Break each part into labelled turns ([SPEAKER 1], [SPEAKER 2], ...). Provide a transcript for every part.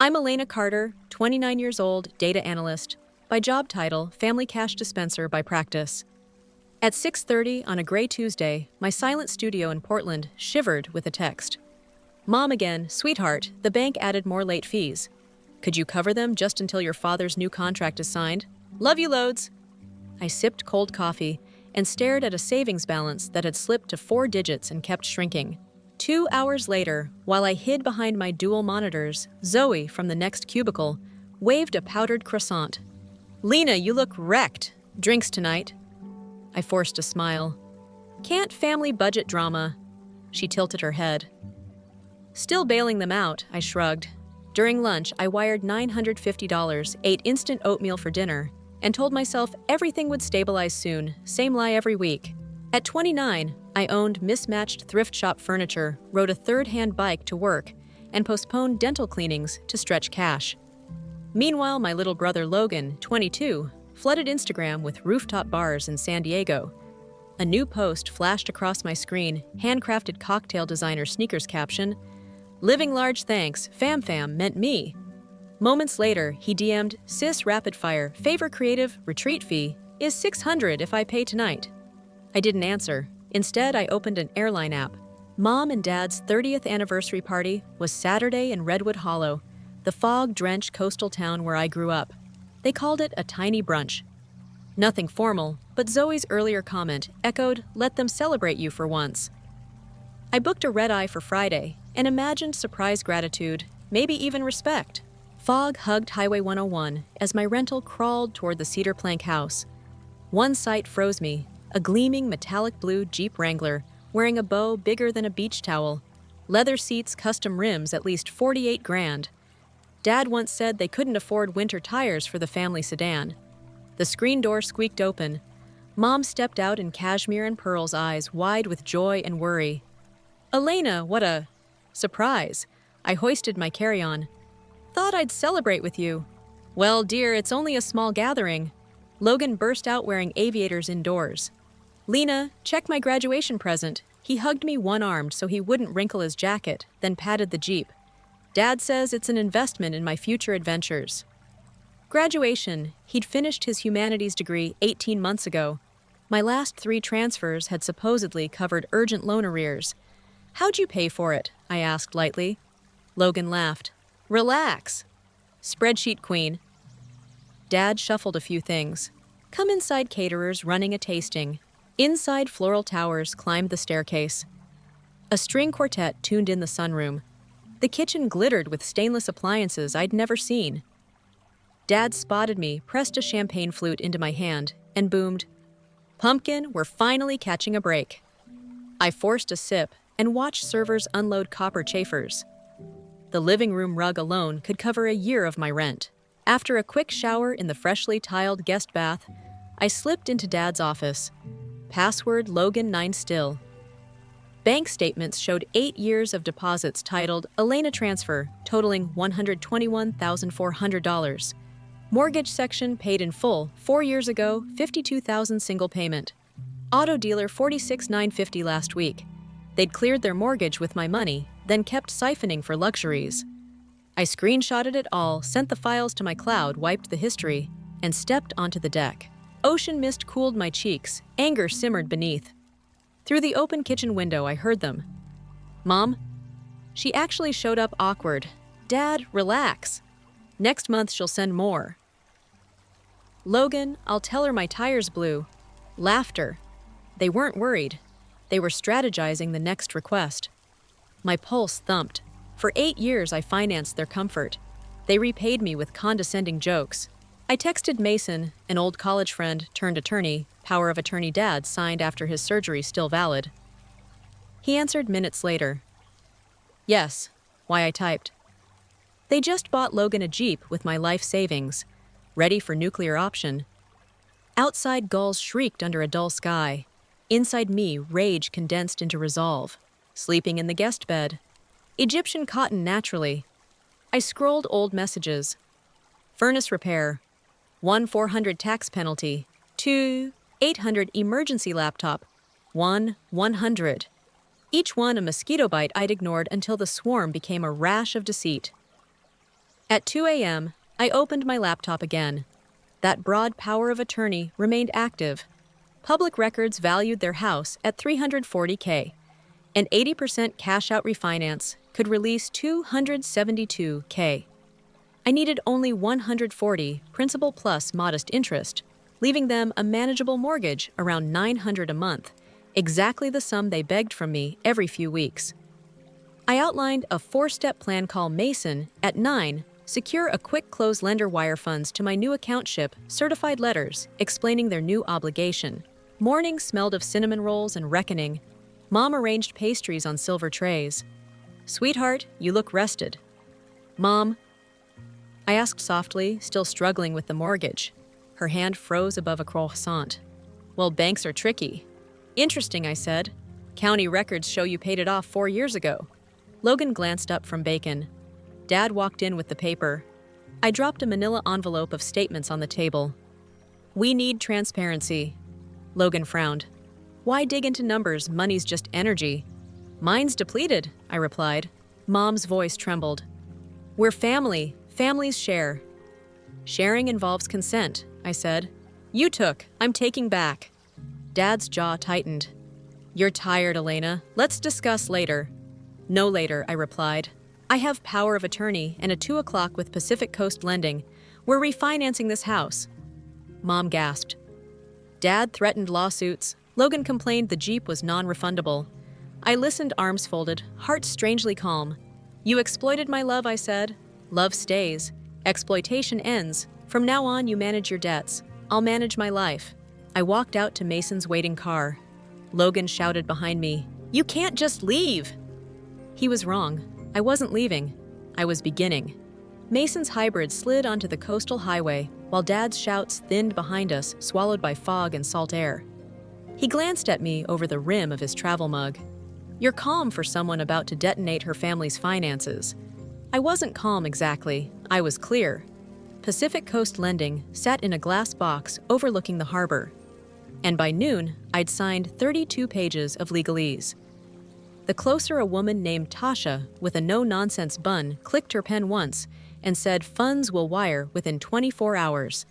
[SPEAKER 1] I'm Elena Carter, 29 years old, data analyst. By job title, family cash dispenser by practice. At 6:30 on a gray Tuesday, my silent studio in Portland shivered with a text. Mom again, sweetheart, the bank added more late fees. Could you cover them just until your father's new contract is signed? Love you loads. I sipped cold coffee and stared at a savings balance that had slipped to 4 digits and kept shrinking. 2 hours later, while I hid behind my dual monitors, Zoe from the next cubicle waved a powdered croissant. Lena, you look wrecked. Drinks tonight. I forced a smile. Can't family budget drama. She tilted her head. Still bailing them out, I shrugged. During lunch, I wired $950, ate instant oatmeal for dinner, and told myself everything would stabilize soon, same lie every week. At 29, I owned mismatched thrift shop furniture, rode a third-hand bike to work, and postponed dental cleanings to stretch cash. Meanwhile, my little brother Logan, 22, flooded Instagram with rooftop bars in San Diego. A new post flashed across my screen, handcrafted cocktail designer sneakers caption, "Living large thanks, fam meant me." Moments later, he DM'd, "Sis rapid fire, favor creative, retreat fee, is $600 if I pay tonight." I didn't answer. Instead, I opened an airline app. Mom and Dad's 30th anniversary party was Saturday in Redwood Hollow, the fog-drenched coastal town where I grew up. They called it a tiny brunch. Nothing formal, but Zoe's earlier comment echoed, "Let them celebrate you for once." I booked a red-eye for Friday and imagined surprise gratitude, maybe even respect. Fog hugged Highway 101 as my rental crawled toward the cedar plank house. One sight froze me, a gleaming metallic blue Jeep Wrangler wearing a bow bigger than a beach towel, leather seats, custom rims, at least 48 grand. Dad once said they couldn't afford winter tires for the family sedan. The screen door squeaked open. Mom stepped out in cashmere and pearls, eyes wide with joy and worry. "Elena, what a surprise." I hoisted my carry-on. "Thought I'd celebrate with you." "Well, dear, it's only a small gathering." Logan burst out wearing aviators indoors. "Lena, check my graduation present." He hugged me one-armed so he wouldn't wrinkle his jacket, then patted the Jeep. "Dad says it's an investment in my future adventures." Graduation. He'd finished his humanities degree 18 months ago. My last 3 transfers had supposedly covered urgent loan arrears. "How'd you pay for it?" I asked lightly. Logan laughed. "Relax." Spreadsheet queen. Dad shuffled a few things. Come inside caterers running a tasting. Inside floral towers climbed the staircase. A string quartet tuned in the sunroom. The kitchen glittered with stainless appliances I'd never seen. Dad spotted me, pressed a champagne flute into my hand, and boomed, "Pumpkin, we're finally catching a break." I forced a sip and watched servers unload copper chafers. The living room rug alone could cover a year of my rent. After a quick shower in the freshly tiled guest bath, I slipped into Dad's office. Password Logan 9 still. Bank statements showed 8 years of deposits titled Elena Transfer, totaling $121,400. Mortgage section paid in full 4 years ago, $52,000 single payment. Auto dealer $46,950 last week. They'd cleared their mortgage with my money, then kept siphoning for luxuries. I screenshotted it all, sent the files to my cloud, wiped the history, and stepped onto the deck. Ocean mist cooled my cheeks, anger simmered beneath. Through the open kitchen window, I heard them. "Mom?" She actually showed up awkward. "Dad, relax. Next month she'll send more." "Logan, I'll tell her my tires blew." Laughter. They weren't worried. They were strategizing the next request. My pulse thumped. For 8 years, I financed their comfort. They repaid me with condescending jokes. I texted Mason, an old college friend turned attorney, power of attorney Dad signed after his surgery still valid. He answered minutes later. "Yes," why I typed. They just bought Logan a Jeep with my life savings, ready for nuclear option. Outside gulls shrieked under a dull sky. Inside me, rage condensed into resolve. Sleeping in the guest bed. Egyptian cotton naturally. I scrolled old messages. Furnace repair. 1 $400 tax penalty. 2 $800 emergency laptop. 1 $100. Each one a mosquito bite I'd ignored until the swarm became a rash of deceit. At 2 a.m., I opened my laptop again. That broad power of attorney remained active. Public records valued their house at $340K. An 80% cash-out refinance could release $272K. I needed only $140, principal plus modest interest, leaving them a manageable mortgage around $900 a month, exactly the sum they begged from me every few weeks. I outlined a 4-step plan called Mason at 9, secure a quick close lender wire funds to my new account ship, certified letters explaining their new obligation. Morning smelled of cinnamon rolls and reckoning. Mom arranged pastries on silver trays. "Sweetheart, you look rested." "Mom," I asked softly, still struggling with the mortgage. Her hand froze above a croissant. "Well, banks are tricky." "Interesting," I said. "County records show you paid it off 4 years ago." Logan glanced up from bacon. Dad walked in with the paper. I dropped a manila envelope of statements on the table. "We need transparency." Logan frowned. "Why dig into numbers? Money's just energy." "Mine's depleted," I replied. Mom's voice trembled. "We're family. Families share." "Sharing involves consent," I said. "You took. I'm taking back." Dad's jaw tightened. "You're tired, Elena. Let's discuss later." "No later," I replied. "I have power of attorney and a 2 o'clock with Pacific Coast Lending. We're refinancing this house." Mom gasped. Dad threatened lawsuits. Logan complained the Jeep was non-refundable. I listened, arms folded, heart strangely calm. "You exploited my love," I said. "Love stays. Exploitation ends. From now on, you manage your debts. I'll manage my life." I walked out to Mason's waiting car. Logan shouted behind me, "You can't just leave!" He was wrong. I wasn't leaving. I was beginning. Mason's hybrid slid onto the coastal highway, while Dad's shouts thinned behind us, swallowed by fog and salt air. He glanced at me over the rim of his travel mug. "You're calm for someone about to detonate her family's finances." I wasn't calm exactly. I was clear. Pacific Coast Lending sat in a glass box overlooking the harbor. And by noon, I'd signed 32 pages of legalese. The closer a woman named Tasha with a no-nonsense bun clicked her pen once and said funds will wire within 24 hours.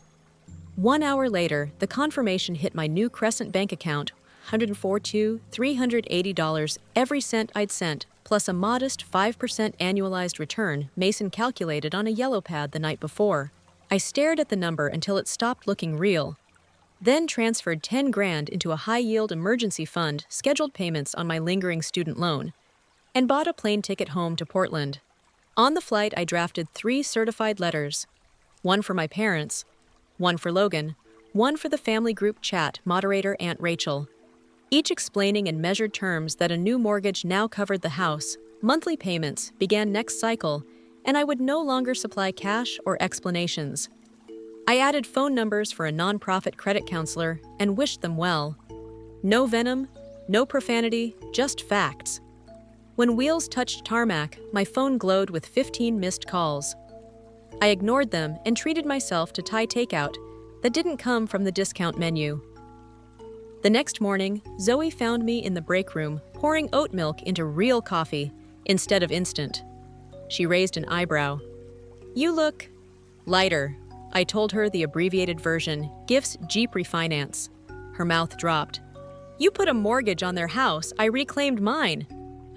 [SPEAKER 1] 1 hour later, the confirmation hit my new Crescent bank account, $142,380, every cent I'd sent, plus a modest 5% annualized return Mason calculated on a yellow pad the night before. I stared at the number until it stopped looking real, then transferred 10 grand into a high-yield emergency fund, scheduled payments on my lingering student loan, and bought a plane ticket home to Portland. On the flight, I drafted 3 certified letters, one for my parents, one for Logan, one for the family group chat moderator Aunt Rachel, each explaining in measured terms that a new mortgage now covered the house, monthly payments began next cycle, and I would no longer supply cash or explanations. I added phone numbers for a nonprofit credit counselor and wished them well. No venom, no profanity, just facts. When wheels touched tarmac, my phone glowed with 15 missed calls. I ignored them and treated myself to Thai takeout that didn't come from the discount menu. The next morning, Zoe found me in the break room pouring oat milk into real coffee instead of instant. She raised an eyebrow. "You look lighter." I told her the abbreviated version, Gifts Jeep Refinance. Her mouth dropped. "You put a mortgage on their house. I reclaimed mine,"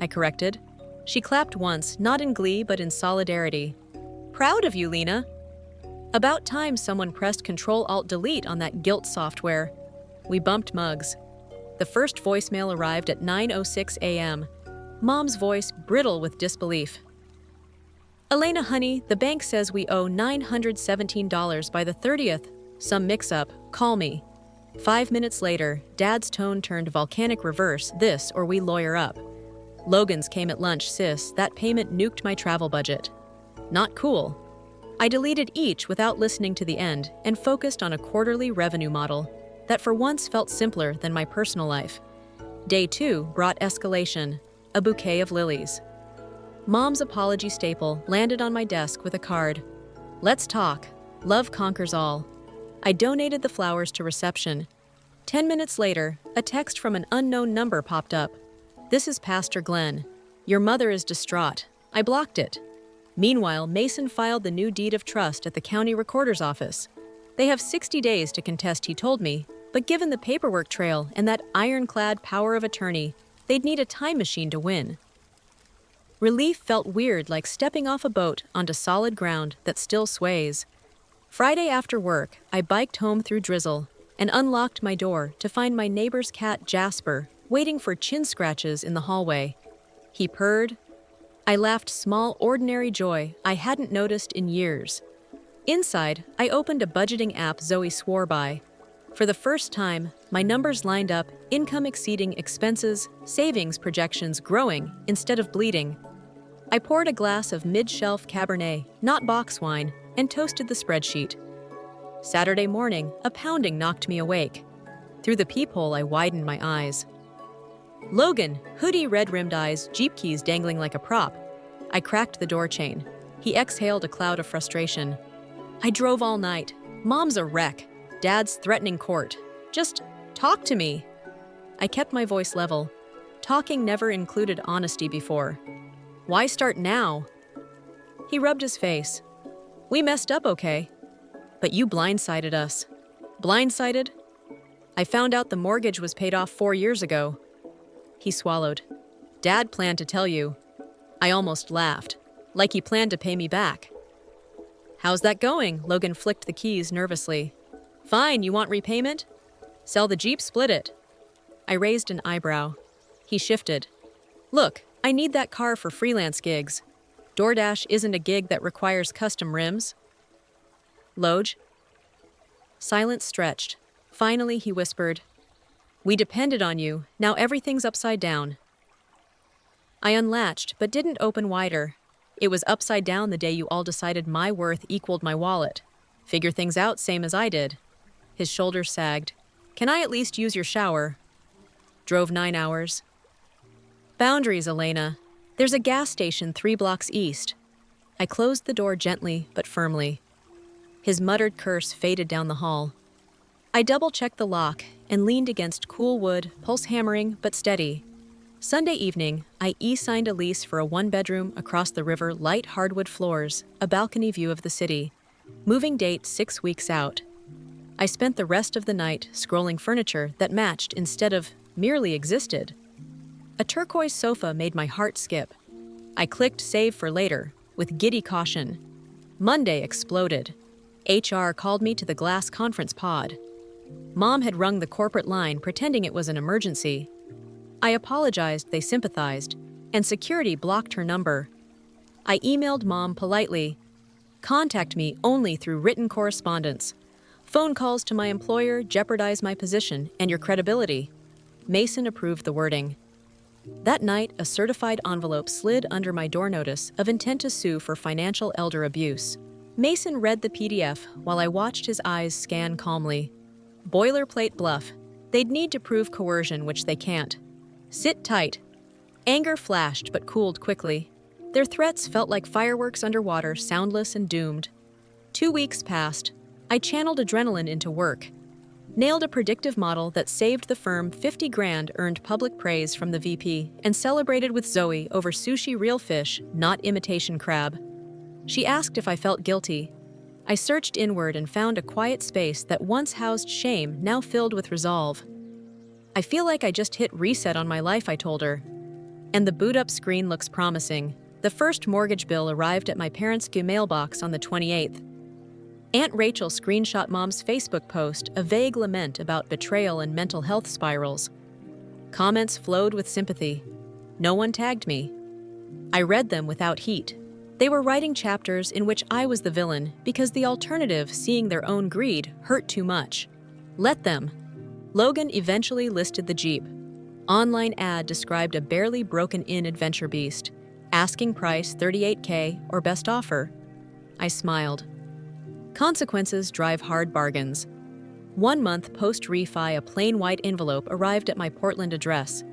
[SPEAKER 1] I corrected. She clapped once, not in glee but in solidarity. "Proud of you, Lena." About time someone pressed Control-Alt-Delete on that guilt software. We bumped mugs. The first voicemail arrived at 9:06 a.m. Mom's voice brittle with disbelief. "Elena, honey, the bank says we owe $917 by the 30th. Some mix-up. Call me." 5 minutes later, Dad's tone turned volcanic reverse, "This or we lawyer up." Logan's came at lunch, "Sis, that payment nuked my travel budget." Not cool. I deleted each without listening to the end and focused on a quarterly revenue model that for once felt simpler than my personal life. Day 2 brought escalation, a bouquet of lilies. Mom's apology staple landed on my desk with a card. "Let's talk. Love conquers all." I donated the flowers to reception. 10 minutes later, a text from an unknown number popped up. "This is Pastor Glenn. Your mother is distraught." I blocked it. Meanwhile, Mason filed the new deed of trust at the county recorder's office. They have 60 days to contest, he told me, but given the paperwork trail and that ironclad power of attorney, they'd need a time machine to win. Relief felt weird, like stepping off a boat onto solid ground that still sways. Friday after work, I biked home through drizzle and unlocked my door to find my neighbor's cat Jasper waiting for chin scratches in the hallway. He purred. I laughed small, ordinary joy I hadn't noticed in years. Inside, I opened a budgeting app Zoe swore by. For the first time, my numbers lined up, income exceeding expenses, savings projections growing instead of bleeding. I poured a glass of mid-shelf Cabernet, not box wine, and toasted the spreadsheet. Saturday morning, a pounding knocked me awake. Through the peephole, I widened my eyes. Logan, hoodie, red-rimmed eyes, Jeep keys dangling like a prop. I cracked the door chain. He exhaled a cloud of frustration. I drove all night. Mom's a wreck. Dad's threatening court. Just talk to me. I kept my voice level. Talking never included honesty before. Why start now? He rubbed his face. We messed up, okay? But you blindsided us. Blindsided? I found out the mortgage was paid off 4 years ago. He swallowed. Dad planned to tell you. I almost laughed, like he planned to pay me back. How's that going? Logan flicked the keys nervously. Fine, you want repayment? Sell the Jeep, split it. I raised an eyebrow. He shifted. Look, I need that car for freelance gigs. DoorDash isn't a gig that requires custom rims. Loj? Silence stretched. Finally, he whispered, We depended on you. Now everything's upside down. I unlatched, but didn't open wider. It was upside down the day you all decided my worth equaled my wallet. Figure things out same as I did. His shoulders sagged. Can I at least use your shower? Drove 9 hours. Boundaries, Elena. There's a gas station 3 blocks east. I closed the door gently but firmly. His muttered curse faded down the hall. I double-checked the lock and leaned against cool wood, pulse hammering but steady. Sunday evening, I e-signed a lease for a 1-bedroom across the river, light hardwood floors, a balcony view of the city. Moving date 6 weeks out. I spent the rest of the night scrolling furniture that matched instead of merely existed. A turquoise sofa made my heart skip. I clicked save for later, with giddy caution. Monday exploded. HR called me to the glass conference pod. Mom had rung the corporate line pretending it was an emergency. I apologized, they sympathized, and security blocked her number. I emailed Mom politely. Contact me only through written correspondence. Phone calls to my employer jeopardize my position and your credibility. Mason approved the wording. That night, a certified envelope slid under my door notice of intent to sue for financial elder abuse. Mason read the PDF while I watched his eyes scan calmly. Boilerplate bluff. They'd need to prove coercion, which they can't. Sit tight. Anger flashed but cooled quickly. Their threats felt like fireworks underwater, soundless and doomed. 2 weeks passed. I channeled adrenaline into work. Nailed a predictive model that saved the firm 50 grand, earned public praise from the VP, and celebrated with Zoe over sushi real fish, not imitation crab. She asked if I felt guilty. I searched inward and found a quiet space that once housed shame, now filled with resolve. I feel like I just hit reset on my life, I told her. And the boot-up screen looks promising. The first mortgage bill arrived at my parents' mailbox on the 28th. Aunt Rachel screenshot Mom's Facebook post, a vague lament about betrayal and mental health spirals. Comments flowed with sympathy. No one tagged me. I read them without heat. They were writing chapters in which I was the villain because the alternative, seeing their own greed, hurt too much. Let them. Logan eventually listed the Jeep. Online ad described a barely broken-in adventure beast. Asking price $38K or best offer. I smiled. Consequences drive hard bargains. 1 month post-refi, a plain white envelope arrived at my Portland address.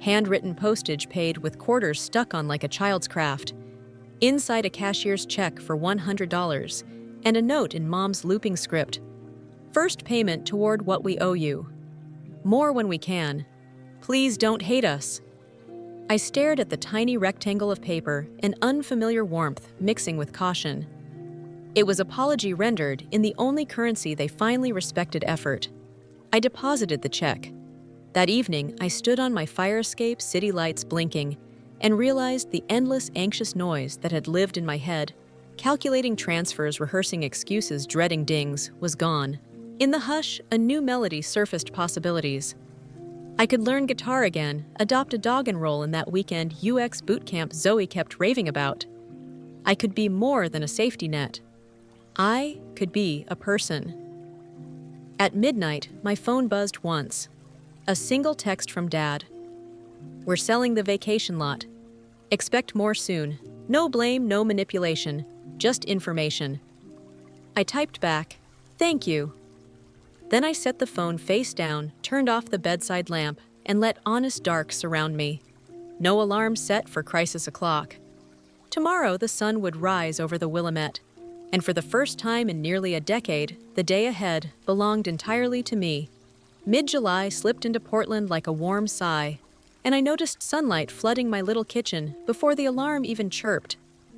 [SPEAKER 1] Handwritten postage paid with quarters stuck on like a child's craft. Inside, a cashier's check for $100 and a note in Mom's looping script. First payment toward what we owe you. More when we can. Please don't hate us. I stared at the tiny rectangle of paper, an unfamiliar warmth mixing with caution. It was apology rendered in the only currency they finally respected: effort. I deposited the check. That evening, I stood on my fire escape, city lights blinking, and realized the endless anxious noise that had lived in my head, calculating transfers, rehearsing excuses, dreading dings, was gone. In the hush, a new melody surfaced possibilities. I could learn guitar again, adopt a dog and roll in that weekend UX boot camp Zoe kept raving about. I could be more than a safety net. I could be a person. At midnight, my phone buzzed once. A single text from Dad. "We're selling the vacation lot. Expect more soon. No blame, no manipulation, just information." I typed back, "Thank you." Then I set the phone face down, turned off the bedside lamp, and let honest dark surround me. No alarm set for crisis o'clock. Tomorrow the sun would rise over the Willamette, and for the first time in nearly a decade, the day ahead belonged entirely to me. Mid-July slipped into Portland like a warm sigh, and I noticed sunlight flooding my little kitchen before the alarm even chirped.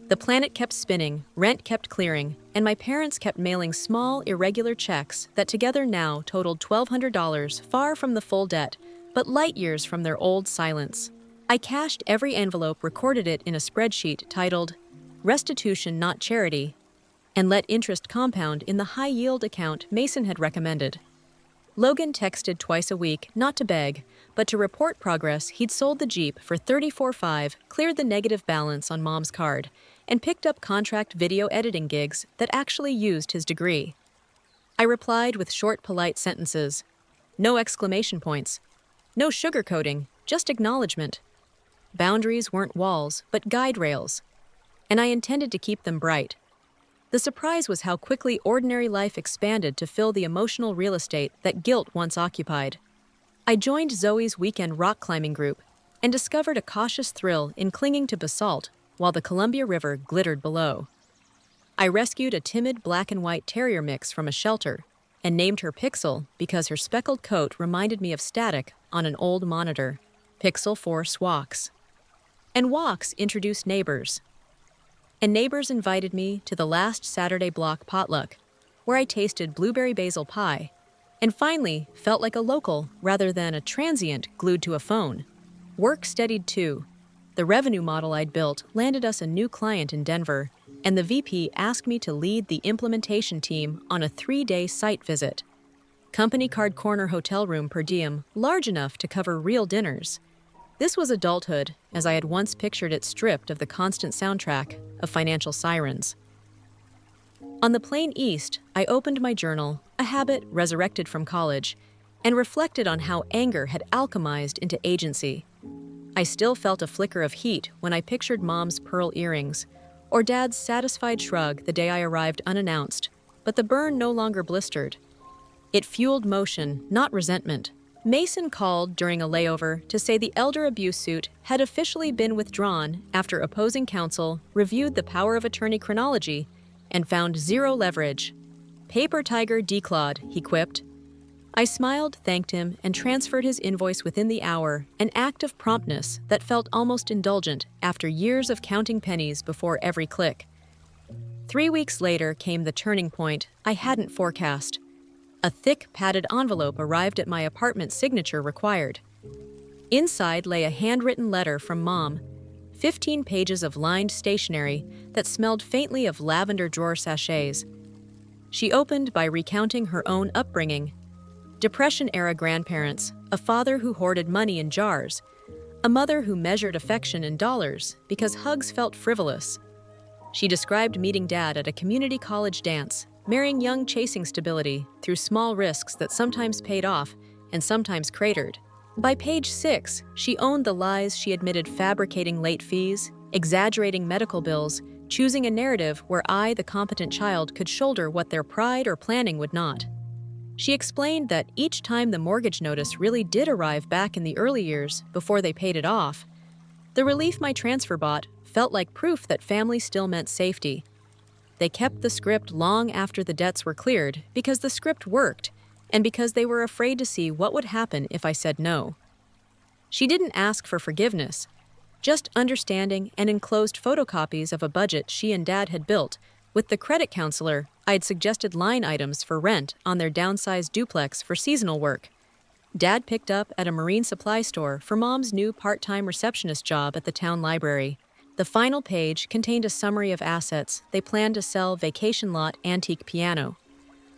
[SPEAKER 1] The planet kept spinning, rent kept clearing, and my parents kept mailing small, irregular checks that together now totaled $1,200, far from the full debt, but light years from their old silence. I cashed every envelope, recorded it in a spreadsheet titled "Restitution Not Charity," and let interest compound in the high-yield account Mason had recommended. Logan texted twice a week, not to beg, but to report progress. He'd sold the Jeep for $34,500, cleared the negative balance on Mom's card, and picked up contract video editing gigs that actually used his degree. I replied with short, polite sentences. No exclamation points. No sugarcoating, just acknowledgement. Boundaries weren't walls, but guide rails. And I intended to keep them bright. The surprise was how quickly ordinary life expanded to fill the emotional real estate that guilt once occupied. I joined Zoe's weekend rock climbing group and discovered a cautious thrill in clinging to basalt while the Columbia River glittered below. I rescued a timid black and white terrier mix from a shelter and named her Pixel because her speckled coat reminded me of static on an old monitor. Pixel force walks. And walks introduced neighbors. And neighbors invited me to the last Saturday block potluck, where I tasted blueberry basil pie, and finally felt like a local rather than a transient glued to a phone. Work steadied too. The revenue model I'd built landed us a new client in Denver, and the VP asked me to lead the implementation team on a 3-day site visit. Company card corner hotel room per diem, large enough to cover real dinners. This was adulthood, as I had once pictured it, stripped of the constant soundtrack of financial sirens. On the plane east, I opened my journal, a habit resurrected from college, and reflected on how anger had alchemized into agency. I still felt a flicker of heat when I pictured Mom's pearl earrings, or Dad's satisfied shrug the day I arrived unannounced, but the burn no longer blistered. It fueled motion, not resentment. Mason called during a layover to say the elder abuse suit had officially been withdrawn after opposing counsel reviewed the power of attorney chronology and found zero leverage. "Paper tiger declawed," he quipped. I smiled, thanked him, and transferred his invoice within the hour, an act of promptness that felt almost indulgent after years of counting pennies before every click. 3 weeks later came the turning point I hadn't forecast. A thick, padded envelope arrived at my apartment, signature required. Inside lay a handwritten letter from Mom, 15 pages of lined stationery that smelled faintly of lavender drawer sachets. She opened by recounting her own upbringing. Depression-era grandparents, a father who hoarded money in jars, a mother who measured affection in dollars because hugs felt frivolous. She described meeting Dad at a community college dance, marrying young, chasing stability through small risks that sometimes paid off and sometimes cratered. By page 6, she owned the lies she admitted, fabricating late fees, exaggerating medical bills, choosing a narrative where I, the competent child, could shoulder what their pride or planning would not. She explained that each time the mortgage notice really did arrive back in the early years before they paid it off, the relief my transfer bought felt like proof that family still meant safety. They kept the script long after the debts were cleared because the script worked and because they were afraid to see what would happen if I said no. She didn't ask for forgiveness. Just understanding and enclosed photocopies of a budget she and Dad had built. With the credit counselor, I'd suggested line items for rent on their downsized duplex for seasonal work. Dad picked up at a marine supply store for Mom's new part-time receptionist job at the town library. The final page contained a summary of assets they planned to sell: vacation lot antique piano,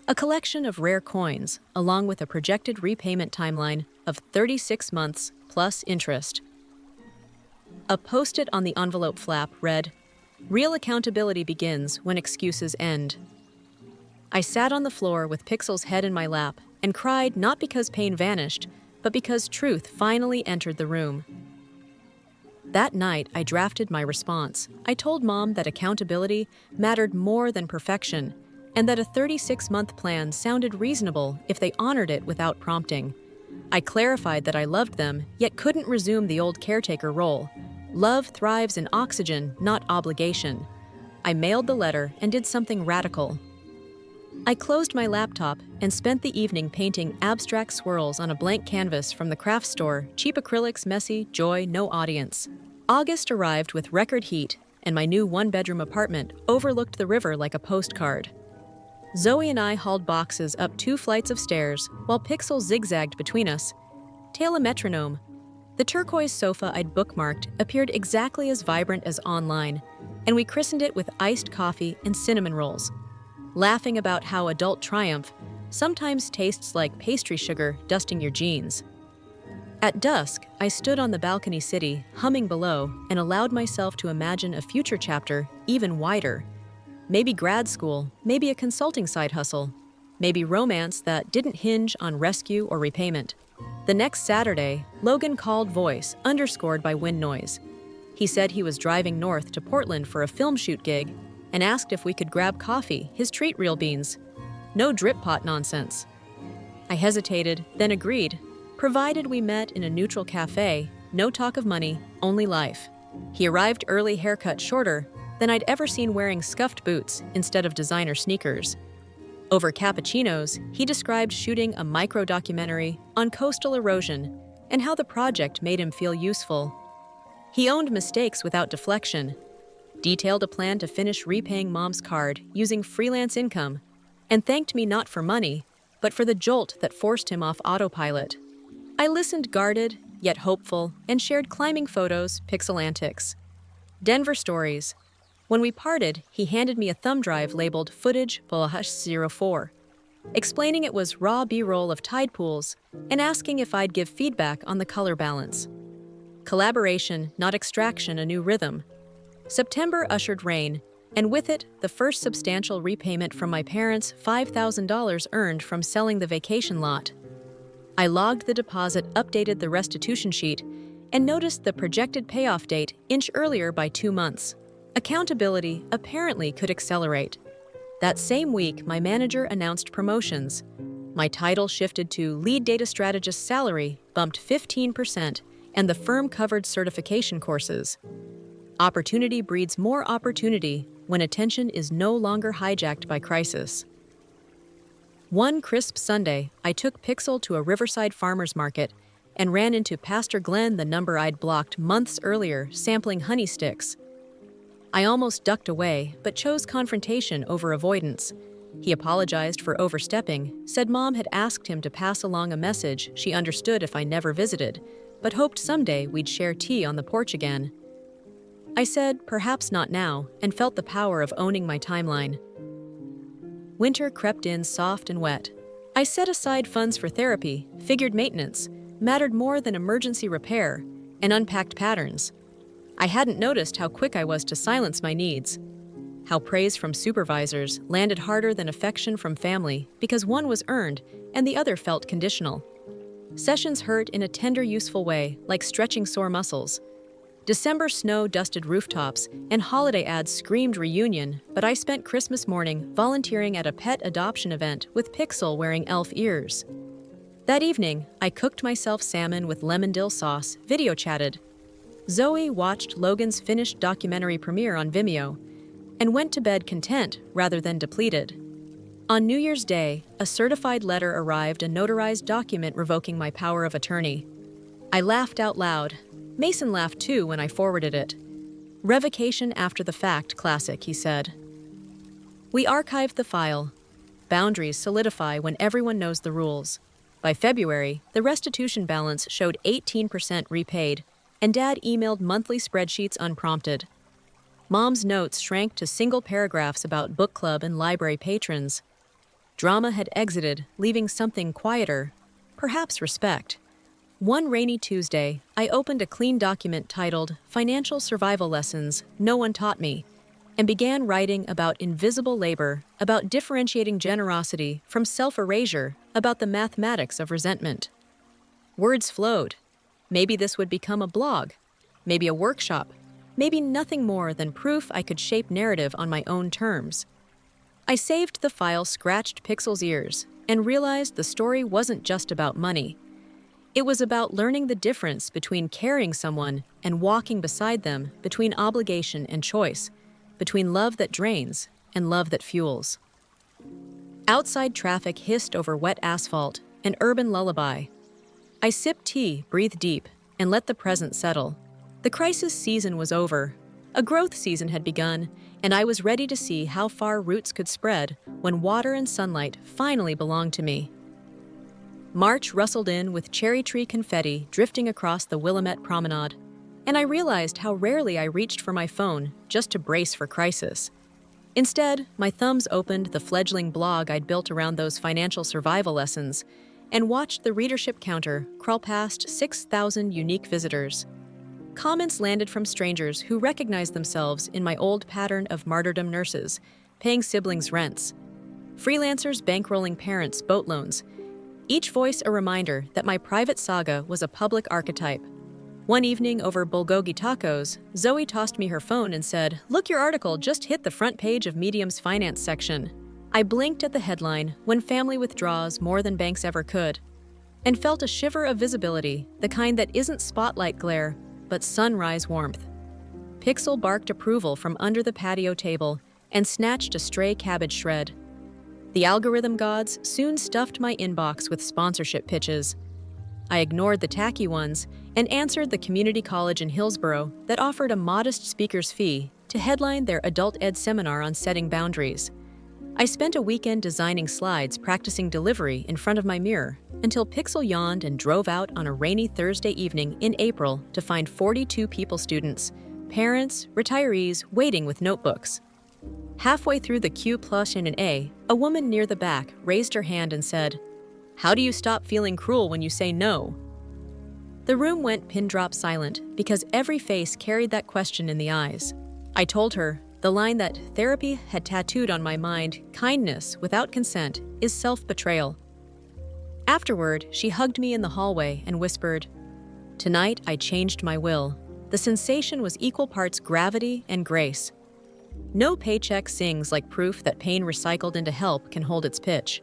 [SPEAKER 1] a collection of rare coins, along with a projected repayment timeline of 36 months plus interest. A post-it on the envelope flap read, "Real accountability begins when excuses end." I sat on the floor with Pixel's head in my lap and cried, not because pain vanished, but because truth finally entered the room. That night, I drafted my response. I told Mom that accountability mattered more than perfection, and that a 36-month plan sounded reasonable if they honored it without prompting. I clarified that I loved them, yet couldn't resume the old caretaker role. Love thrives in oxygen, not obligation. I mailed the letter and did something radical. I closed my laptop and spent the evening painting abstract swirls on a blank canvas from the craft store. Cheap acrylics, messy, joy, no audience. August arrived with record heat, and my new one-bedroom apartment overlooked the river like a postcard. Zoe and I hauled boxes up 2 flights of stairs while Pixel zigzagged between us. Tail a metronome. The turquoise sofa I'd bookmarked appeared exactly as vibrant as online, and we christened it with iced coffee and cinnamon rolls, laughing about how adult triumph sometimes tastes like pastry sugar dusting your jeans. At dusk, I stood on the balcony city, humming below, and allowed myself to imagine a future chapter even wider. Maybe grad school, maybe a consulting side hustle, maybe romance that didn't hinge on rescue or repayment. The next Saturday, Logan called voice, underscored by wind noise. He said he was driving north to Portland for a film shoot gig and asked if we could grab coffee, his treat real beans. No drip pot nonsense. I hesitated, then agreed, provided we met in a neutral cafe, no talk of money, only life. He arrived early, haircut shorter than I'd ever seen, wearing scuffed boots instead of designer sneakers. Over cappuccinos, he described shooting a micro-documentary on coastal erosion and how the project made him feel useful. He owned mistakes without deflection, detailed a plan to finish repaying Mom's card using freelance income, and thanked me not for money, but for the jolt that forced him off autopilot. I listened, guarded, yet hopeful, and shared climbing photos, pixel antics. Denver stories. When we parted, he handed me a thumb drive labeled Footage /04, explaining it was raw B-roll of tide pools and asking if I'd give feedback on the color balance. Collaboration, not extraction, a new rhythm. September ushered rain, and with it, the first substantial repayment from my parents' $5,000 earned from selling the vacation lot. I logged the deposit, updated the restitution sheet, and noticed the projected payoff date inch earlier by 2 months. Accountability apparently could accelerate. That same week, my manager announced promotions. My title shifted to lead data strategist, salary bumped 15%, and the firm covered certification courses. Opportunity breeds more opportunity when attention is no longer hijacked by crisis. One crisp Sunday, I took Pixel to a Riverside farmer's market and ran into Pastor Glenn, the number I'd blocked months earlier, sampling honey sticks. I almost ducked away, but chose confrontation over avoidance. He apologized for overstepping, said Mom had asked him to pass along a message she understood if I never visited, but hoped someday we'd share tea on the porch again. I said, perhaps not now, and felt the power of owning my timeline. Winter crept in soft and wet. I set aside funds for therapy, figured maintenance mattered more than emergency repair, and unpacked patterns. I hadn't noticed how quick I was to silence my needs, how praise from supervisors landed harder than affection from family because one was earned and the other felt conditional. Sessions hurt in a tender, useful way, like stretching sore muscles. December snow dusted rooftops and holiday ads screamed reunion, but I spent Christmas morning volunteering at a pet adoption event with Pixel wearing elf ears. That evening, I cooked myself salmon with lemon dill sauce, video chatted. Zoe watched Logan's finished documentary premiere on Vimeo and went to bed content rather than depleted. On New Year's Day, a certified letter arrived, a notarized document revoking my power of attorney. I laughed out loud. Mason laughed too when I forwarded it. Revocation after the fact classic, he said. We archived the file. Boundaries solidify when everyone knows the rules. By February, the restitution balance showed 18% repaid, and Dad emailed monthly spreadsheets unprompted. Mom's notes shrank to single paragraphs about book club and library patrons. Drama had exited, leaving something quieter, perhaps respect. One rainy Tuesday, I opened a clean document titled Financial Survival Lessons No One Taught Me, and began writing about invisible labor, about differentiating generosity from self-erasure, about the mathematics of resentment. Words flowed. Maybe this would become a blog, maybe a workshop, maybe nothing more than proof I could shape narrative on my own terms. I saved the file, scratched Pixel's ears, and realized the story wasn't just about money. It was about learning the difference between carrying someone and walking beside them, between obligation and choice, between love that drains and love that fuels. Outside traffic hissed over wet asphalt, an urban lullaby. I sipped tea, breathed deep, and let the present settle. The crisis season was over. A growth season had begun, and I was ready to see how far roots could spread when water and sunlight finally belonged to me. March rustled in with cherry tree confetti drifting across the Willamette Promenade, and I realized how rarely I reached for my phone just to brace for crisis. Instead, my thumbs opened the fledgling blog I'd built around those financial survival lessons and watched the readership counter crawl past 6,000 unique visitors. Comments landed from strangers who recognized themselves in my old pattern of martyrdom nurses, paying siblings' rents, freelancers bankrolling parents' boat loans, each voice a reminder that my private saga was a public archetype. One evening over bulgogi tacos, Zoe tossed me her phone and said, "Look, your article just hit the front page of Medium's finance section." I blinked at the headline, "When Family Withdraws More Than Banks Ever Could," and felt a shiver of visibility, the kind that isn't spotlight glare, but sunrise warmth. Pixel barked approval from under the patio table and snatched a stray cabbage shred. The algorithm gods soon stuffed my inbox with sponsorship pitches. I ignored the tacky ones and answered the community college in Hillsborough that offered a modest speaker's fee to headline their adult ed seminar on setting boundaries. I spent a weekend designing slides practicing delivery in front of my mirror until Pixel yawned and drove out on a rainy Thursday evening in April to find 42 people students, parents, retirees waiting with notebooks. Halfway through the Q plus and an A woman near the back raised her hand and said, "How do you stop feeling cruel when you say no?" The room went pin-drop silent because every face carried that question in the eyes. I told her, the line that therapy had tattooed on my mind, kindness without consent, is self-betrayal. Afterward, she hugged me in the hallway and whispered, "Tonight I changed my will." The sensation was equal parts gravity and grace. No paycheck sings like proof that pain recycled into help can hold its pitch.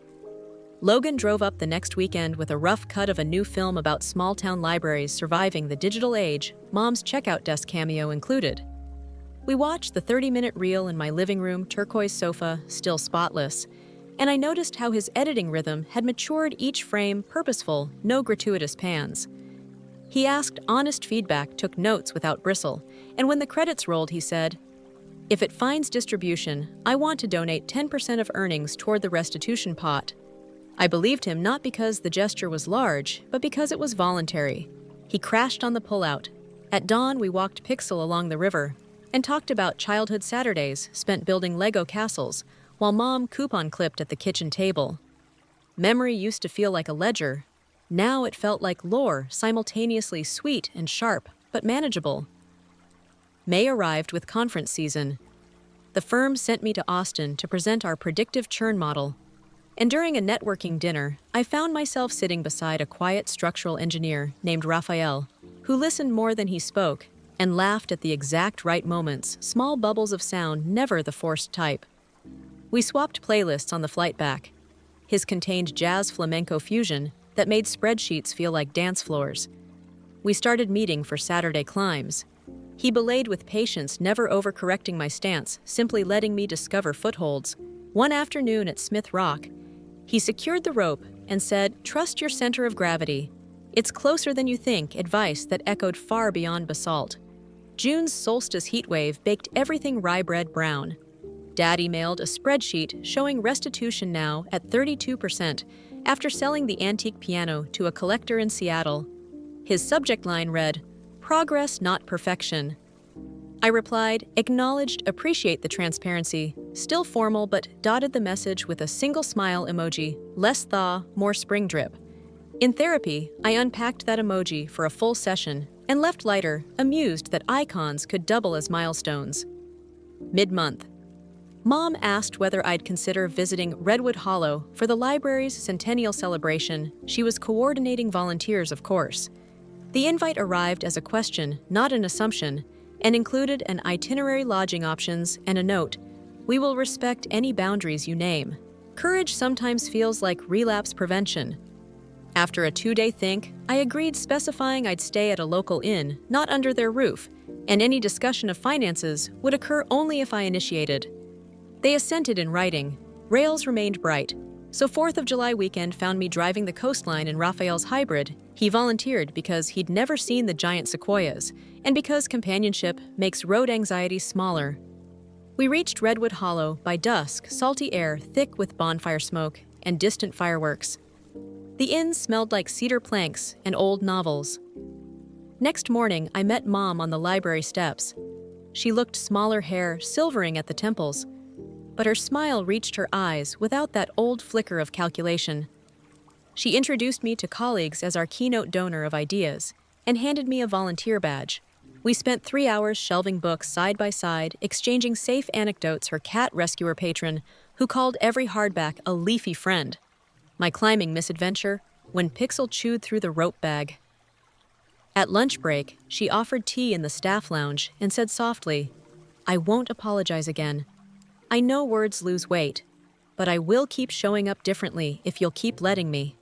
[SPEAKER 1] Logan drove up the next weekend with a rough cut of a new film about small-town libraries surviving the digital age, Mom's checkout desk cameo included. We watched the 30-minute reel in my living room turquoise sofa, still spotless, and I noticed how his editing rhythm had matured, each frame purposeful, no gratuitous pans. He asked honest feedback, took notes without bristle, and when the credits rolled, he said, "If it finds distribution, I want to donate 10% of earnings toward the restitution pot." I believed him not because the gesture was large, but because it was voluntary. He crashed on the pullout. At dawn, we walked Pixel along the river and talked about childhood Saturdays spent building Lego castles, while Mom coupon clipped at the kitchen table. Memory used to feel like a ledger. Now it felt like lore, simultaneously sweet and sharp, but manageable. May arrived with conference season. The firm sent me to Austin to present our predictive churn model. And during a networking dinner, I found myself sitting beside a quiet structural engineer named Raphael, who listened more than he spoke and laughed at the exact right moments, small bubbles of sound, never the forced type. We swapped playlists on the flight back. His contained jazz flamenco fusion that made spreadsheets feel like dance floors. We started meeting for Saturday climbs. He belayed with patience, never overcorrecting my stance, simply letting me discover footholds. One afternoon at Smith Rock, he secured the rope and said, "Trust your center of gravity. It's closer than you think advice that echoed far beyond basalt. June's solstice heatwave baked everything rye bread brown. Dad emailed a spreadsheet showing restitution now at 32% after selling the antique piano to a collector in Seattle. His subject line read, "Progress, not perfection." I replied, acknowledged, appreciate the transparency, still formal but dotted the message with a single smile emoji, less thaw, more spring drip. In therapy, I unpacked that emoji for a full session and left lighter, amused that icons could double as milestones. Mid-month. Mom asked whether I'd consider visiting Redwood Hollow for the library's centennial celebration. She was coordinating volunteers, of course. The invite arrived as a question, not an assumption, and included an itinerary, lodging options, and a note, "We will respect any boundaries you name." Courage sometimes feels like relapse prevention. After a 2-day think, I agreed, specifying I'd stay at a local inn, not under their roof, and any discussion of finances would occur only if I initiated. They assented in writing. Rails remained bright, so 4th of July weekend found me driving the coastline in Raphael's hybrid. He volunteered because he'd never seen the giant sequoias, and because companionship makes road anxiety smaller. We reached Redwood Hollow by dusk, salty air thick with bonfire smoke and distant fireworks. The inn smelled like cedar planks and old novels. Next morning, I met Mom on the library steps. She looked smaller, hair silvering at the temples, but her smile reached her eyes without that old flicker of calculation. She introduced me to colleagues as our keynote donor of ideas and handed me a volunteer badge. We spent 3 hours shelving books side by side, exchanging safe anecdotes, her cat rescuer patron, who called every hardback a leafy friend. My climbing misadventure, when Pixel chewed through the rope bag. At lunch break, she offered tea in the staff lounge and said softly, "I won't apologize again. I know words lose weight, but I will keep showing up differently if you'll keep letting me."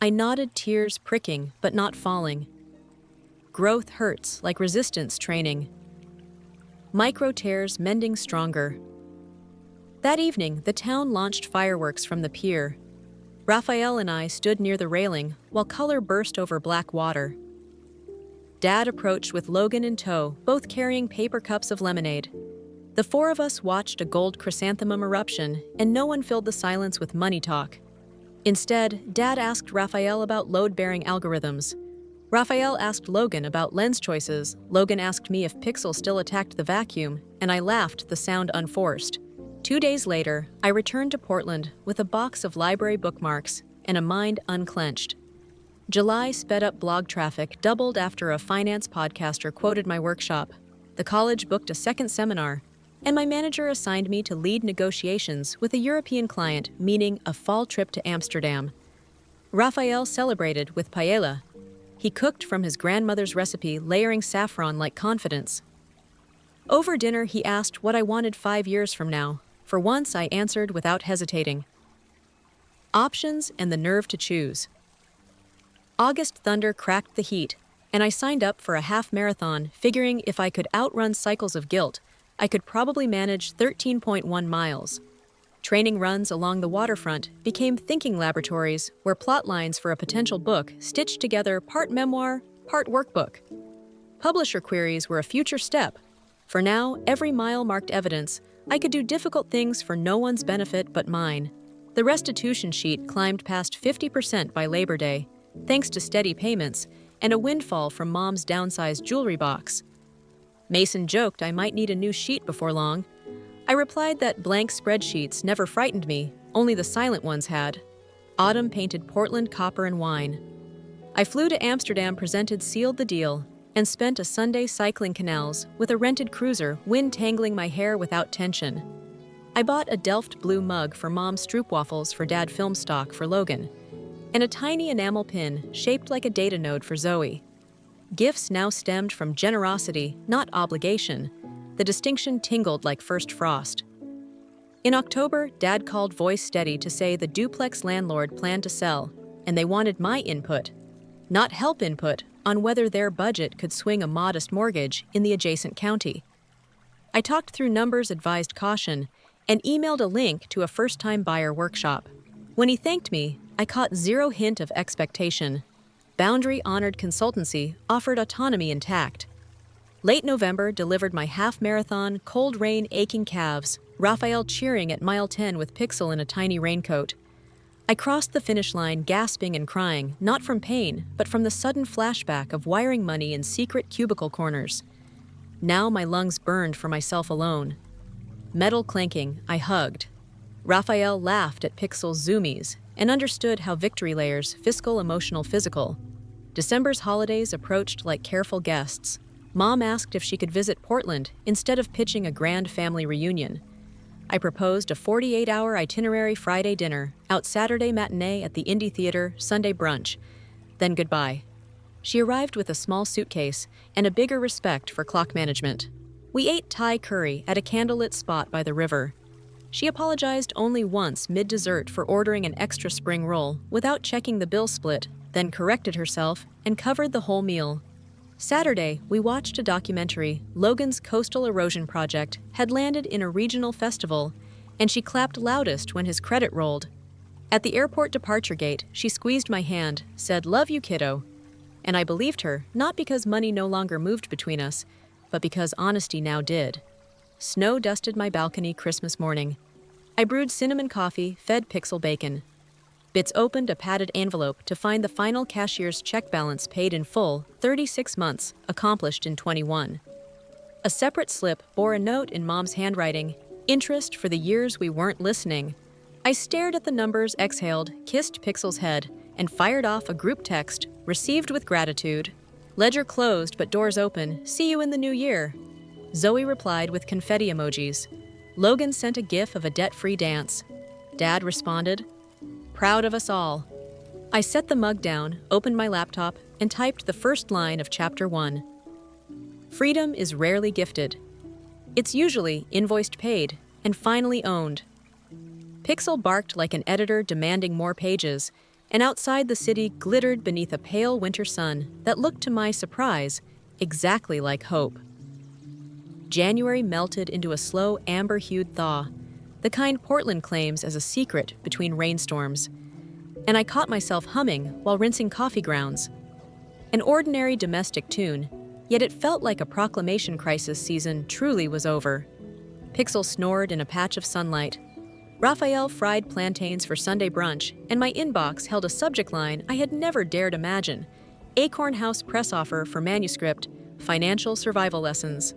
[SPEAKER 1] I nodded, tears pricking but not falling. Growth hurts like resistance training. Micro tears mending stronger. That evening, the town launched fireworks from the pier. Raphael and I stood near the railing while color burst over black water. Dad approached with Logan in tow, both carrying paper cups of lemonade. The 4 of us watched a gold chrysanthemum eruption, and no one filled the silence with money talk. Instead, Dad asked Raphael about load-bearing algorithms. Raphael asked Logan about lens choices. Logan asked me if Pixel still attacked the vacuum, and I laughed, the sound unforced. 2 days later, I returned to Portland with a box of library bookmarks and a mind unclenched. July sped up, blog traffic doubled after a finance podcaster quoted my workshop. The college booked a second seminar, and my manager assigned me to lead negotiations with a European client, meaning a fall trip to Amsterdam. Raphael celebrated with paella. He cooked from his grandmother's recipe, layering saffron like confidence. Over dinner, he asked what I wanted 5 years from now. For once, I answered without hesitating. Options and the nerve to choose. August thunder cracked the heat, and I signed up for a half marathon, figuring if I could outrun cycles of guilt, I could probably manage 13.1 miles. Training runs along the waterfront became thinking laboratories where plot lines for a potential book stitched together, part memoir, part workbook. Publisher queries were a future step. For now, every mile marked evidence I could do difficult things for no one's benefit but mine. The restitution sheet climbed past 50% by Labor Day, thanks to steady payments and a windfall from Mom's downsized jewelry box. Mason joked I might need a new sheet before long. I replied that blank spreadsheets never frightened me, only the silent ones had. Autumn painted Portland copper and wine. I flew to Amsterdam, presented, sealed the deal, and spent a Sunday cycling canals with a rented cruiser, wind tangling my hair without tension. I bought a Delft blue mug for Mom's stroopwafels for Dad, film stock for Logan, and a tiny enamel pin shaped like a data node for Zoe. Gifts now stemmed from generosity, not obligation. The distinction tingled like first frost. In October, Dad called voice steady to say the duplex landlord planned to sell, and they wanted my input, not help input, on whether their budget could swing a modest mortgage in the adjacent county. I talked through numbers, advised caution, and emailed a link to a first-time buyer workshop. When he thanked me, I caught zero hint of expectation. boundary-honored consultancy offered autonomy intact. Late November delivered my half-marathon, cold rain aching calves, Raphael cheering at mile 10 with Pixel in a tiny raincoat. I crossed the finish line gasping and crying, not from pain, but from the sudden flashback of wiring money in secret cubicle corners. Now my lungs burned for myself alone. Metal clanking, I hugged. Raphael laughed at Pixel's zoomies and understood how victory layers fiscal, emotional, physical. December's holidays approached like careful guests. Mom asked if she could visit Portland instead of pitching a grand family reunion. I proposed a 48-hour itinerary Friday dinner, out Saturday matinee at the Indie Theater, Sunday brunch. Then goodbye. She arrived with a small suitcase and a bigger respect for clock management. We ate Thai curry at a candlelit spot by the river. She apologized only once mid-dessert for ordering an extra spring roll without checking the bill split, then corrected herself and covered the whole meal. Saturday, we watched a documentary. Logan's Coastal Erosion Project had landed in a regional festival, and she clapped loudest when his credit rolled. At the airport departure gate, she squeezed my hand, said, "Love you, kiddo." And I believed her, not because money no longer moved between us, but because honesty now did. Snow dusted my balcony Christmas morning. I brewed cinnamon coffee, fed Pixel bacon. Bits opened a padded envelope to find the final cashier's check balance paid in full, 36 months, accomplished in 21. A separate slip bore a note in Mom's handwriting, interest for the years we weren't listening. I stared at the numbers, exhaled, kissed Pixel's head, and fired off a group text, received with gratitude. Ledger closed but doors open, see you in the new year. Zoe replied with confetti emojis. Logan sent a gif of a debt-free dance. Dad responded, "Proud of us all." I set the mug down, opened my laptop, and typed the first line of Chapter 1. Freedom is rarely gifted. It's usually invoiced paid and finally owned. Pixel barked like an editor demanding more pages, and outside the city glittered beneath a pale winter sun that looked, to my surprise, exactly like hope. January melted into a slow amber-hued thaw, the kind Portland claims as a secret between rainstorms, and I caught myself humming while rinsing coffee grounds. An ordinary domestic tune, yet it felt like a proclamation crisis season truly was over. Pixel snored in a patch of sunlight. Raphael fried plantains for Sunday brunch, and my inbox held a subject line I had never dared imagine: Acorn House press offer for manuscript, financial survival lessons.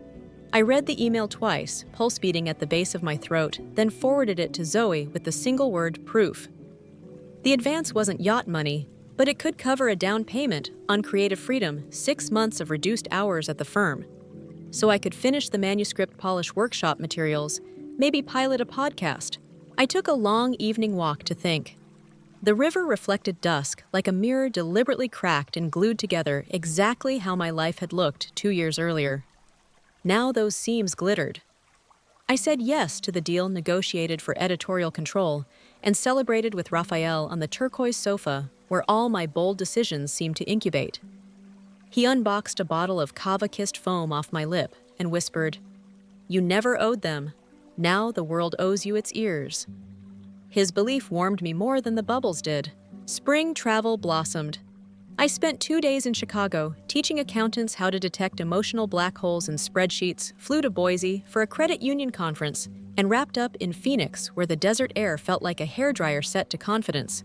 [SPEAKER 1] I read the email twice, pulse beating at the base of my throat, then forwarded it to Zoe with the single word, proof. The advance wasn't yacht money, but it could cover a down payment on creative freedom, 6 months of reduced hours at the firm. So I could finish the manuscript polish workshop materials, maybe pilot a podcast. I took a long evening walk to think. The river reflected dusk like a mirror deliberately cracked and glued together exactly how my life had looked 2 years earlier. Now those seams glittered. I said yes to the deal negotiated for editorial control and celebrated with Raphael on the turquoise sofa where all my bold decisions seemed to incubate. He unboxed a bottle of kava-kissed foam off my lip and whispered, "You never owed them. Now the world owes you its ears." His belief warmed me more than the bubbles did. Spring travel blossomed. I spent 2 days in Chicago, teaching accountants how to detect emotional black holes in spreadsheets, flew to Boise for a credit union conference, and wrapped up in Phoenix, where the desert air felt like a hairdryer set to confidence.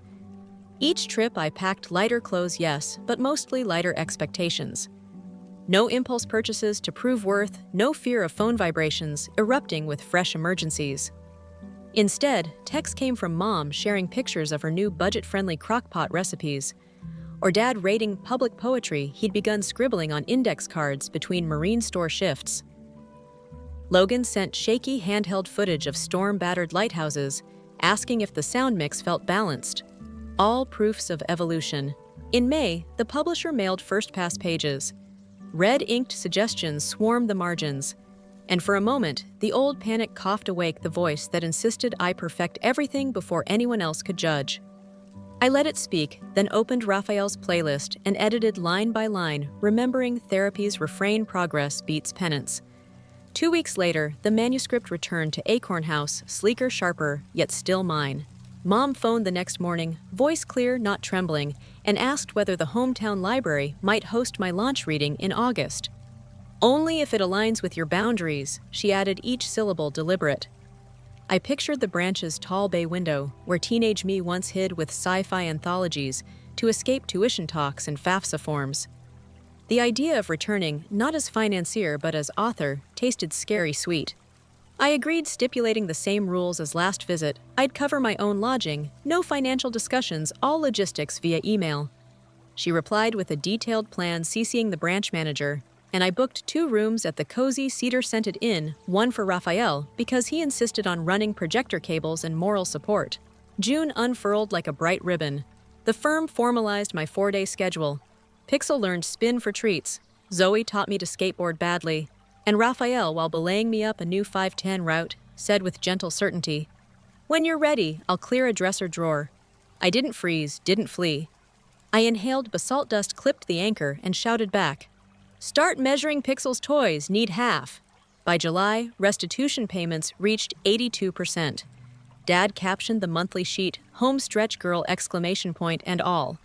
[SPEAKER 1] Each trip I packed lighter clothes, yes, but mostly lighter expectations. No impulse purchases to prove worth, no fear of phone vibrations erupting with fresh emergencies. Instead, texts came from Mom sharing pictures of her new budget-friendly crock-pot recipes, or Dad rating public poetry he'd begun scribbling on index cards between marine store shifts. Logan sent shaky handheld footage of storm-battered lighthouses, asking if the sound mix felt balanced. All proofs of evolution. In May, the publisher mailed first-pass pages. Red-inked suggestions swarmed the margins, and for a moment, the old panic coughed awake the voice that insisted I perfect everything before anyone else could judge. I let it speak, then opened Raphael's playlist and edited line by line, remembering therapy's refrain: progress beats penance. 2 weeks later, the manuscript returned to Acorn House, sleeker, sharper, yet still mine. Mom phoned the next morning, voice clear, not trembling, and asked whether the hometown library might host my launch reading in August. Only if it aligns with your boundaries, she added, each syllable deliberate. I pictured the branch's tall bay window, where teenage me once hid with sci-fi anthologies to escape tuition talks and FAFSA forms. The idea of returning, not as financier but as author, tasted scary sweet. I agreed, stipulating the same rules as last visit. I'd cover my own lodging, no financial discussions, all logistics via email. She replied with a detailed plan, CCing the branch manager, and I booked 2 rooms at the cozy cedar-scented inn, one for Raphael because he insisted on running projector cables and moral support. June unfurled like a bright ribbon. The firm formalized my 4-day schedule. Pixel learned spin for treats. Zoe taught me to skateboard badly. And Raphael, while belaying me up a new 510 route, said with gentle certainty, "When you're ready, I'll clear a dresser drawer." I didn't freeze, didn't flee. I inhaled basalt dust, clipped the anchor, and shouted back, "Start measuring Pixel's toys, need half." By July, restitution payments reached 82%. Dad captioned the monthly sheet, "Home stretch girl!" and all.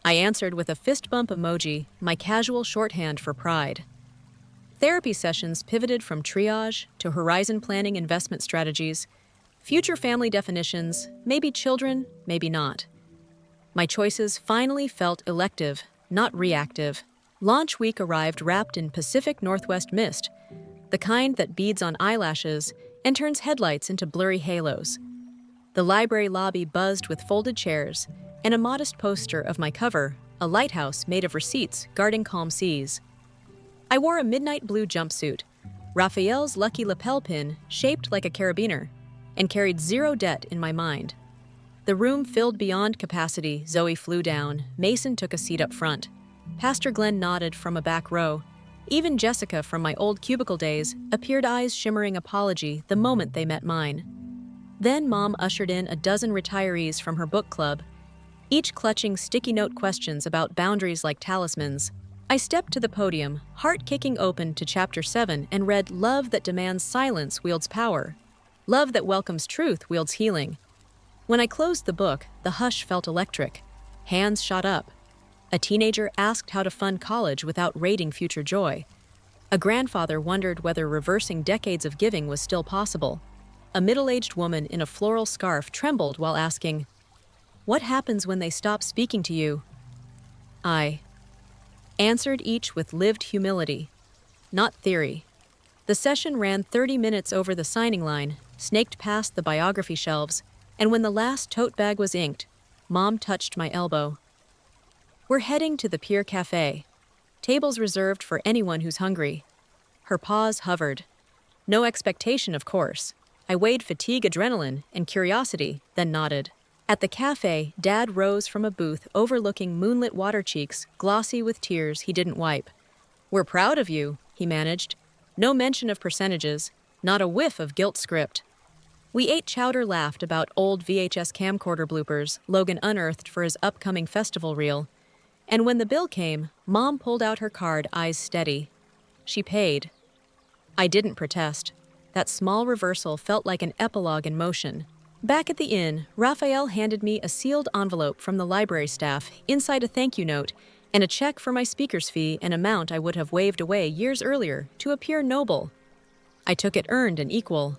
[SPEAKER 1] I answered with a fist bump emoji, my casual shorthand for pride. Therapy sessions pivoted from triage to horizon planning, investment strategies, future family definitions, maybe children, maybe not. My choices finally felt elective, not reactive. Launch week arrived wrapped in Pacific Northwest mist, the kind that beads on eyelashes and turns headlights into blurry halos. The library lobby buzzed with folded chairs and a modest poster of my cover, a lighthouse made of receipts guarding calm seas. I wore a midnight blue jumpsuit, Raphael's lucky lapel pin shaped like a carabiner, and carried zero debt in my mind. The room filled beyond capacity. Zoe flew down. Mason took a seat up front. Pastor Glenn nodded from a back row. Even Jessica from my old cubicle days appeared, eyes shimmering apology the moment they met mine. Then Mom ushered in a dozen retirees from her book club, each clutching sticky note questions about boundaries like talismans. I stepped to the podium, heart kicking open to Chapter 7, and read, "Love that demands silence wields power. Love that welcomes truth wields healing." When I closed the book, the hush felt electric. Hands shot up. A teenager asked how to fund college without raiding future joy. A grandfather wondered whether reversing decades of giving was still possible. A middle-aged woman in a floral scarf trembled while asking, "What happens when they stop speaking to you?" I answered each with lived humility, not theory. The session ran 30 minutes over the signing line, snaked past the biography shelves, and when the last tote bag was inked, Mom touched my elbow. "We're heading to the Pier Cafe. Tables reserved for anyone who's hungry." Her paws hovered. No expectation, of course. I weighed fatigue, adrenaline, and curiosity, then nodded. At the cafe, Dad rose from a booth overlooking moonlit water cheeks, glossy with tears he didn't wipe. "We're proud of you," he managed. No mention of percentages, not a whiff of guilt script. We ate chowder, laughed about old VHS camcorder bloopers Logan unearthed for his upcoming festival reel. And when the bill came, Mom pulled out her card, eyes steady. She paid. I didn't protest. That small reversal felt like an epilogue in motion. Back at the inn, Raphael handed me a sealed envelope from the library staff, inside a thank you note, and a check for my speaker's fee, an amount I would have waved away years earlier to appear noble. I took it, earned and equal.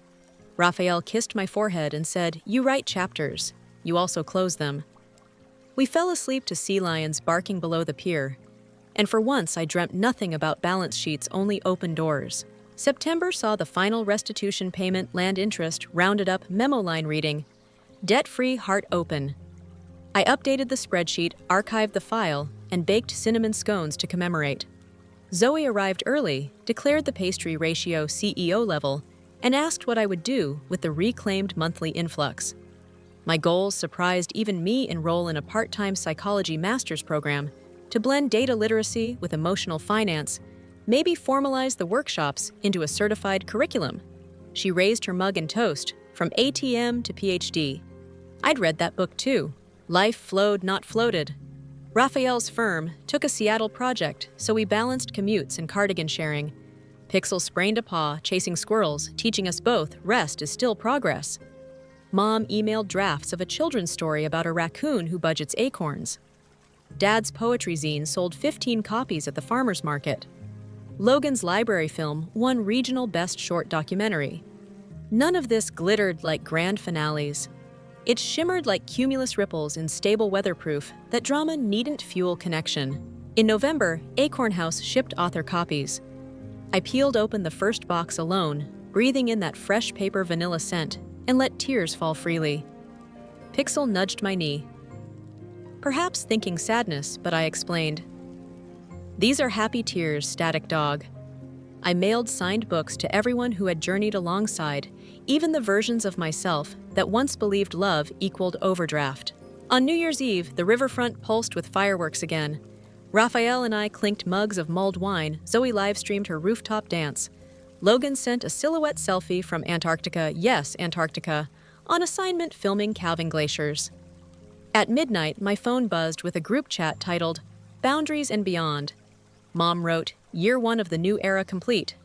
[SPEAKER 1] Raphael kissed my forehead and said, "You write chapters. You also close them." We fell asleep to sea lions barking below the pier, and for once I dreamt nothing about balance sheets, only open doors. September saw the final restitution payment, land interest, rounded up, memo line reading, "Debt-free, heart open." I updated the spreadsheet, archived the file, and baked cinnamon scones to commemorate. Zoe arrived early, declared the pastry ratio CEO level, and asked what I would do with the reclaimed monthly influx. My goals surprised even me. Enroll in a part-time psychology master's program to blend data literacy with emotional finance, maybe formalize the workshops into a certified curriculum. She raised her mug and toast, from ATM to PhD. I'd read that book too. Life flowed, not floated. Raphael's firm took a Seattle project, so we balanced commutes and cardigan sharing. Pixel sprained a paw chasing squirrels, teaching us both rest is still progress. Mom emailed drafts of a children's story about a raccoon who budgets acorns. Dad's poetry zine sold 15 copies at the farmer's market. Logan's library film won Regional Best Short Documentary. None of this glittered like grand finales. It shimmered like cumulus ripples in stable weatherproof that drama needn't fuel connection. In November, Acorn House shipped author copies. I peeled open the first box alone, breathing in that fresh paper vanilla scent, and let tears fall freely. Pixel nudged my knee. Perhaps thinking sadness, but I explained. These are happy tears, Static Dog. I mailed signed books to everyone who had journeyed alongside, even the versions of myself that once believed love equaled overdraft. On New Year's Eve, the riverfront pulsed with fireworks again. Raphael and I clinked mugs of mulled wine. Zoe live-streamed her rooftop dance. Logan sent a silhouette selfie from Antarctica, yes, Antarctica, on assignment filming calving glaciers. At midnight, my phone buzzed with a group chat titled, Boundaries and Beyond. Mom wrote, Year 1 of the new era complete.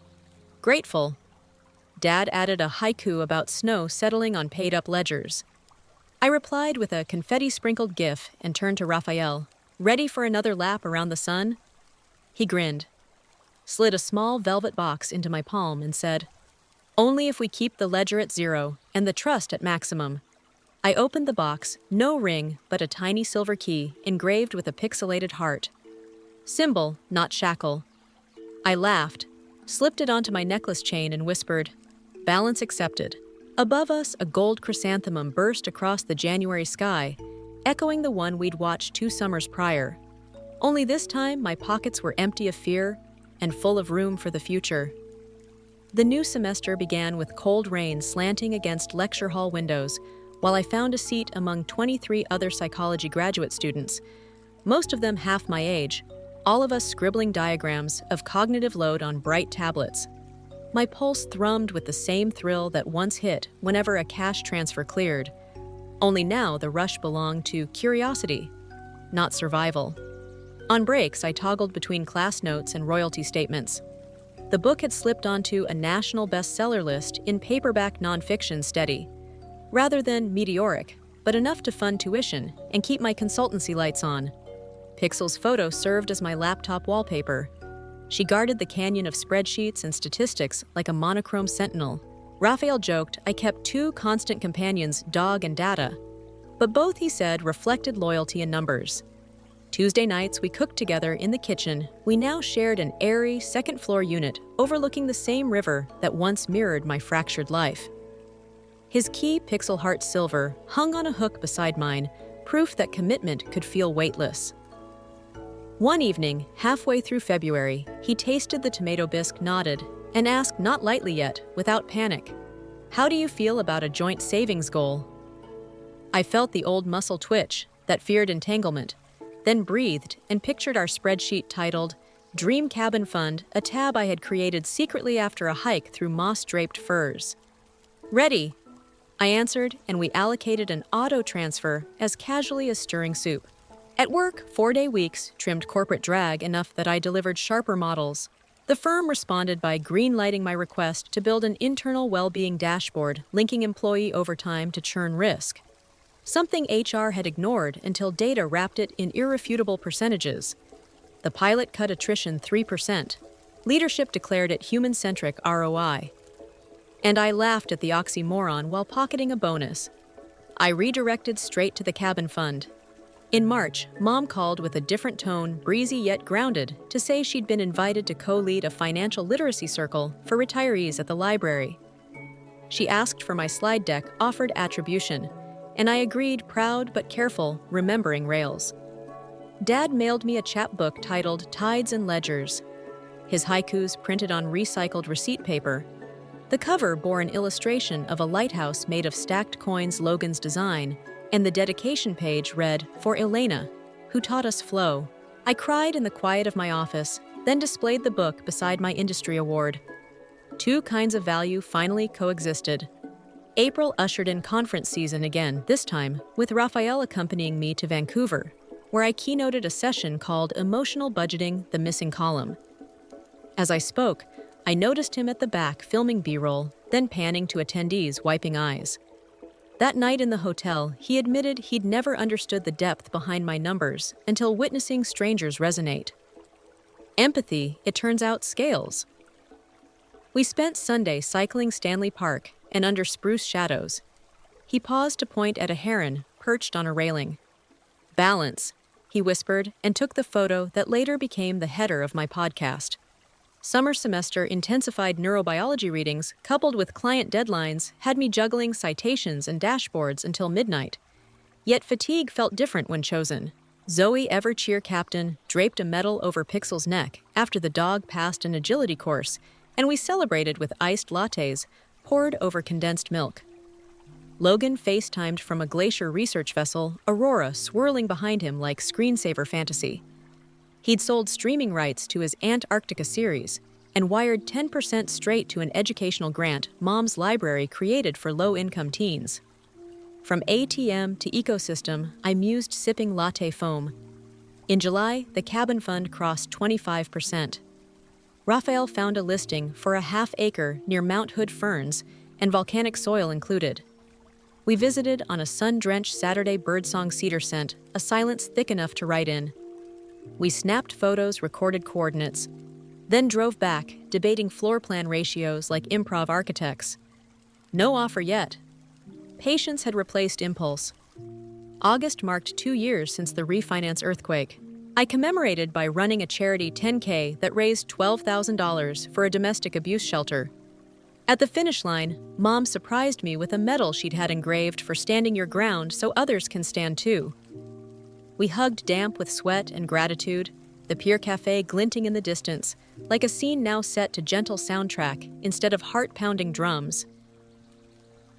[SPEAKER 1] Grateful. Dad added a haiku about snow settling on paid-up ledgers. I replied with a confetti-sprinkled gif and turned to Raphael. Ready for another lap around the sun? He grinned, slid a small velvet box into my palm and said, Only if we keep the ledger at 0 and the trust at maximum. I opened the box, no ring, but a tiny silver key engraved with a pixelated heart. Symbol, not shackle. I laughed, slipped it onto my necklace chain and whispered, Balance accepted. Above us, a gold chrysanthemum burst across the January sky, echoing the one we'd watched 2 summers prior. Only this time, my pockets were empty of fear and full of room for the future. The new semester began with cold rain slanting against lecture hall windows, while I found a seat among 23 other psychology graduate students, most of them half my age, all of us scribbling diagrams of cognitive load on bright tablets. My pulse thrummed with the same thrill that once hit whenever a cash transfer cleared. Only now the rush belonged to curiosity, not survival. On breaks, I toggled between class notes and royalty statements. The book had slipped onto a national bestseller list in paperback nonfiction steady. Rather than meteoric, but enough to fund tuition and keep my consultancy lights on. Pixel's photo served as my laptop wallpaper. She guarded the canyon of spreadsheets and statistics like a monochrome sentinel. Raphael joked I kept 2 constant companions, dog and data. But both, he said, reflected loyalty in numbers. Tuesday nights, we cooked together in the kitchen. We now shared an airy, second-floor unit overlooking the same river that once mirrored my fractured life. His key, Pixel Heart Silver, hung on a hook beside mine, proof that commitment could feel weightless. One evening, halfway through February, he tasted the tomato bisque, nodded, and asked not lightly yet, without panic, How do you feel about a joint savings goal? I felt the old muscle twitch, that feared entanglement, then breathed and pictured our spreadsheet titled, Dream Cabin Fund, a tab I had created secretly after a hike through moss-draped firs. Ready, I answered, and we allocated an auto transfer as casually as stirring soup. At work, 4-day weeks trimmed corporate drag enough that I delivered sharper models. The firm responded by green-lighting my request to build an internal well-being dashboard linking employee overtime to churn risk. Something HR had ignored until data wrapped it in irrefutable percentages. The pilot cut attrition 3%. Leadership declared it human-centric ROI. And I laughed at the oxymoron while pocketing a bonus. I redirected straight to the cabin fund. In March, Mom called with a different tone, breezy yet grounded, to say she'd been invited to co-lead a financial literacy circle for retirees at the library. She asked for my slide deck, offered attribution, and I agreed, proud but careful, remembering rails. Dad mailed me a chapbook titled Tides and Ledgers. His haikus printed on recycled receipt paper. The cover bore an illustration of a lighthouse made of stacked coins, Logan's design, and the dedication page read, For Elena, who taught us flow. I cried in the quiet of my office, then displayed the book beside my industry award. 2 kinds of value finally coexisted. April ushered in conference season again, this time with Raphael accompanying me to Vancouver, where I keynoted a session called Emotional Budgeting, the Missing Column. As I spoke, I noticed him at the back filming B-roll, then panning to attendees wiping eyes. That night in the hotel, he admitted he'd never understood the depth behind my numbers until witnessing strangers resonate. Empathy, it turns out, scales. We spent Sunday cycling Stanley Park and under spruce shadows. He paused to point at a heron perched on a railing. "Balance," he whispered, and took the photo that later became the header of my podcast. Summer semester intensified neurobiology readings, coupled with client deadlines, had me juggling citations and dashboards until midnight. Yet fatigue felt different when chosen. Zoe Evercheer Captain draped a medal over Pixel's neck after the dog passed an agility course, and we celebrated with iced lattes poured over condensed milk. Logan FaceTimed from a glacier research vessel, Aurora swirling behind him like screensaver fantasy. He'd sold streaming rights to his Antarctica series and wired 10% straight to an educational grant Mom's Library created for low-income teens. From ATM to ecosystem, I mused sipping latte foam. In July, the cabin fund crossed 25%. Raphael found a listing for a half-acre near Mount Hood Ferns and volcanic soil included. We visited on a sun-drenched Saturday birdsong cedar scent, a silence thick enough to write in. We snapped photos, recorded coordinates, then drove back, debating floor plan ratios like improv architects. No offer yet. Patience had replaced impulse. August marked 2 years since the refinance earthquake. I commemorated by running a charity 10K that raised $12,000 for a domestic abuse shelter. At the finish line, Mom surprised me with a medal she'd had engraved for standing your ground so others can stand too. We hugged damp with sweat and gratitude, the Pier Cafe glinting in the distance, like a scene now set to gentle soundtrack instead of heart-pounding drums.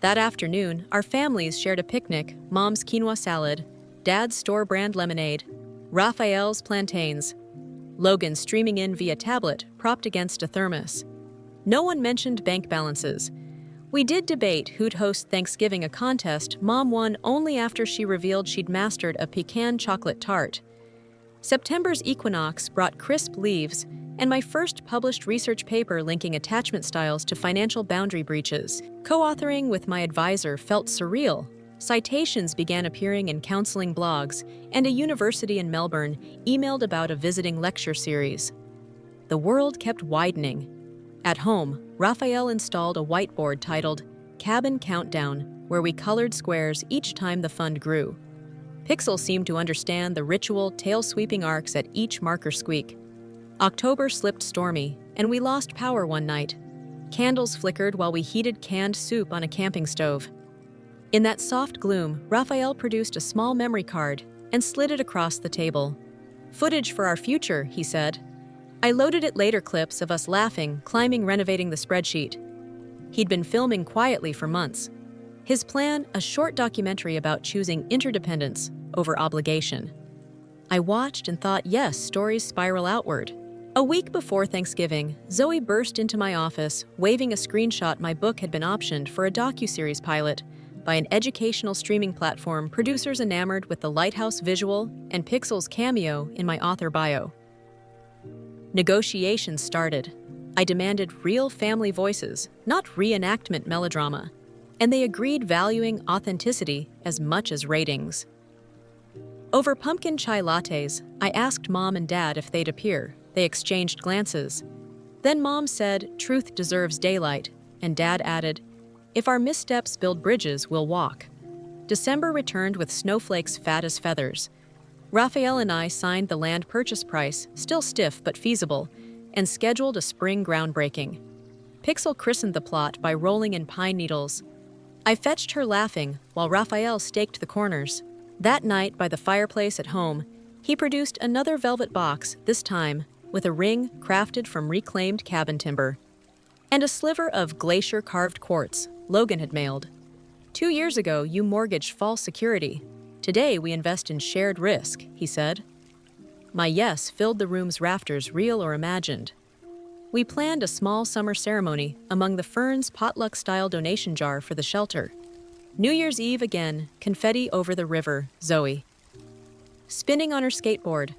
[SPEAKER 1] That afternoon, our families shared a picnic, Mom's quinoa salad, Dad's store-brand lemonade, Raphael's plantains, Logan streaming in via tablet propped against a thermos. No one mentioned bank balances. We did debate who'd host Thanksgiving, a contest Mom won only after she revealed she'd mastered a pecan chocolate tart. September's equinox brought crisp leaves and my first published research paper linking attachment styles to financial boundary breaches. Co-authoring with my advisor felt surreal. Citations began appearing in counseling blogs, and a university in Melbourne emailed about a visiting lecture series. The world kept widening. At home, Raphael installed a whiteboard titled Cabin Countdown, where we colored squares each time the fund grew. Pixel seemed to understand the ritual, tail-sweeping arcs at each marker squeak. October slipped stormy, and we lost power one night. Candles flickered while we heated canned soup on a camping stove. In that soft gloom, Raphael produced a small memory card and slid it across the table. "Footage for our future," he said. I loaded it later clips of us laughing, climbing, renovating the spreadsheet. He'd been filming quietly for months. His plan, a short documentary about choosing interdependence over obligation. I watched and thought, yes, stories spiral outward. A week before Thanksgiving, Zoe burst into my office, waving a screenshot my book had been optioned for a docuseries pilot by an educational streaming platform producers enamored with the lighthouse visual and Pixel's cameo in my author bio. Negotiations started. I demanded real family voices, not reenactment melodrama, and they agreed, valuing authenticity as much as ratings. Over pumpkin chai lattes, I asked Mom and Dad if they'd appear. They exchanged glances. Then Mom said, "Truth deserves daylight," and Dad added, "If our missteps build bridges, we'll walk." December returned with snowflakes fat as feathers. Raphael and I signed the land purchase price, still stiff but feasible, and scheduled a spring groundbreaking. Pixel christened the plot by rolling in pine needles. I fetched her laughing while Raphael staked the corners. That night, by the fireplace at home, he produced another velvet box, this time with a ring crafted from reclaimed cabin timber, and a sliver of glacier-carved quartz Logan had mailed. 2 years ago, you mortgaged false security. Today, we invest in shared risk, he said. My yes filled the room's rafters, real or imagined. We planned a small summer ceremony among the Ferns potluck-style donation jar for the shelter. New Year's Eve again, confetti over the river, Zoe. Spinning on her skateboard.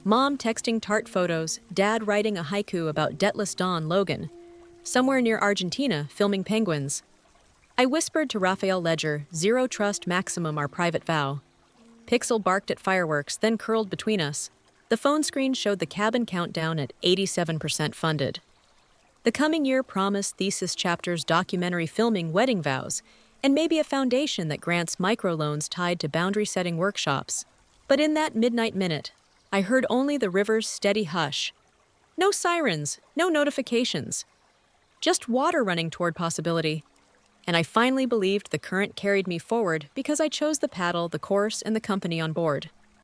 [SPEAKER 1] Mom texting tart photos, Dad writing a haiku about Deathless Dawn, Logan. Somewhere near Argentina, filming penguins. I whispered to Raphael Ledger, zero trust maximum our private vow. Pixel barked at fireworks, then curled between us. The phone screen showed the cabin countdown at 87% funded. The coming year promised thesis chapters, documentary filming, wedding vows, and maybe a foundation that grants microloans tied to boundary-setting workshops. But in that midnight minute, I heard only the river's steady hush. No sirens, no notifications. Just water running toward possibility. And I finally believed the current carried me forward because I chose the paddle, the course, and the company on board.